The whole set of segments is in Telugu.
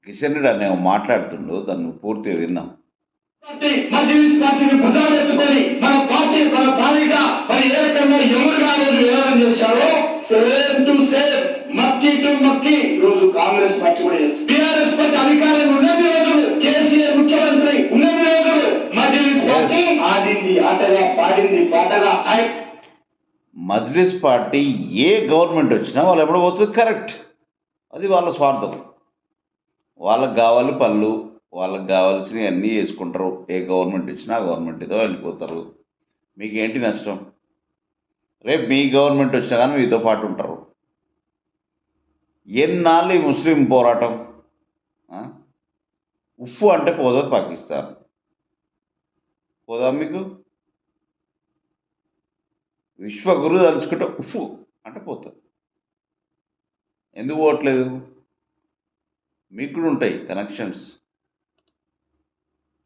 కిషన్ రెడ్డి అనే మాట్లాడుతుండో దాన్ని పూర్తిగా విందాం. మజ్లిస్ పార్టీని భుజాలెత్తుకొని మన పార్టీ మన పార్టీగా మరి ఏ రకంగా ఎవరుగా రోజు వ్యవహారం చేశారో సేమ్ టు సేమ్ మక్కి టు మక్కి రోజు కాంగ్రెస్ పార్టీ కూడా బీఆర్ఎస్ పార్టీ అధికారం ఉన్నది రోజులు కేసీఆర్ ముఖ్యమంత్రి ఉన్నది రోజులు మజ్లిస్ పార్టీ ఆడింది ఆటగా పాడింది పాటగా. మజ్లిస్ పార్టీ ఏ గవర్నమెంట్ వచ్చినా వాళ్ళు ఎప్పుడు పోతుంది కరెక్ట్. అది వాళ్ళ స్వార్థం. వాళ్ళకి కావాలి పళ్ళు, వాళ్ళకి కావాల్సినవి అన్నీ చేసుకుంటారు. ఏ గవర్నమెంట్ వచ్చినా ఆ గవర్నమెంట్ ఏదో వెళ్ళిపోతారు. మీకేంటి నష్టం? రేపు మీ గవర్నమెంట్ వచ్చినా కానీ మీతో పాటు ఉంటారు. ఎన్నాళ్ళు ఈ ముస్లిం పోరాటం? ఉఫ్ఫు అంటే పోతుంది పాకిస్తాన్. పోదా మీకు? విశ్వగురు తలుచుకుంటే ఉఫ్ఫు అంటే పోతుంది. ఎందుకు పోవట్లేదు? మీకు కూడా ఉంటాయి కనెక్షన్స్.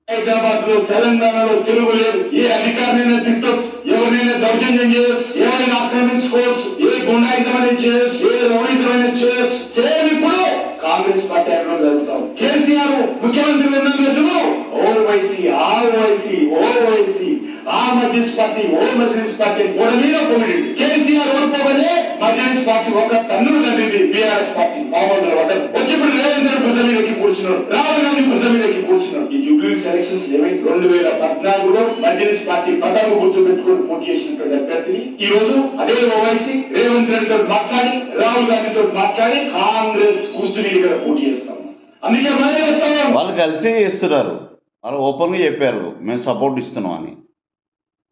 హైదరాబాద్ లో తెలంగాణలో తిరుగులేదు. ఏ అధికారినైనా తిట్టొచ్చు, ఎవరినైనా దౌర్జన్యం చేయొచ్చు, ఎవరైనా ఆక్రమించుకోవచ్చు, ఏ గుండాయిజం అనేది చేయొచ్చు, ఏ రౌడీజం అనేది చేయొచ్చు. సేమ్ ఇప్పుడు కాంగ్రెస్ పార్టీ అక్కడ జరుగుతాం. కేసీఆర్ ముఖ్యమంత్రి ఉన్న రోజులు ఓవైసీ ఓవైసీ ఆ మజ్లిస్ పార్టీ మజ్లిస్ పార్టీ గోడ మీద పొగిడి కేసీఆర్ ఓడిపోగానే మజ్లిస్ పార్టీ ఒక తన్నులు తల్లింది బీఆర్ఎస్ పార్టీ మామూలు పడ్డారు. వచ్చిప్పుడు రేవంత్ రెడ్డి భుజం మీదకి కూర్చున్నాడు, రాహుల్ గాంధీ భుజం మీదకి కూర్చున్నాడు. ఈ జూబ్లీ సెలక్షన్స్ 2014లో మజ్లిస్ పార్టీ పదవి గుర్తు పెట్టుకుని పోటీ చేసినటువంటి అభ్యర్థిని ఈ రోజు అదే ఓవైసీ రేవంత్ రెడ్డితో మాట్లాడి రాహుల్ గాంధీతో మాట్లాడి కాంగ్రెస్ గుర్తుని ఇక్కడ పోటీ చేస్తాం. అందుకే వాళ్ళు కలిసి చేస్తున్నారు. వాళ్ళు ఓపెన్గా చెప్పారు మేము సపోర్ట్ ఇస్తున్నాం అని.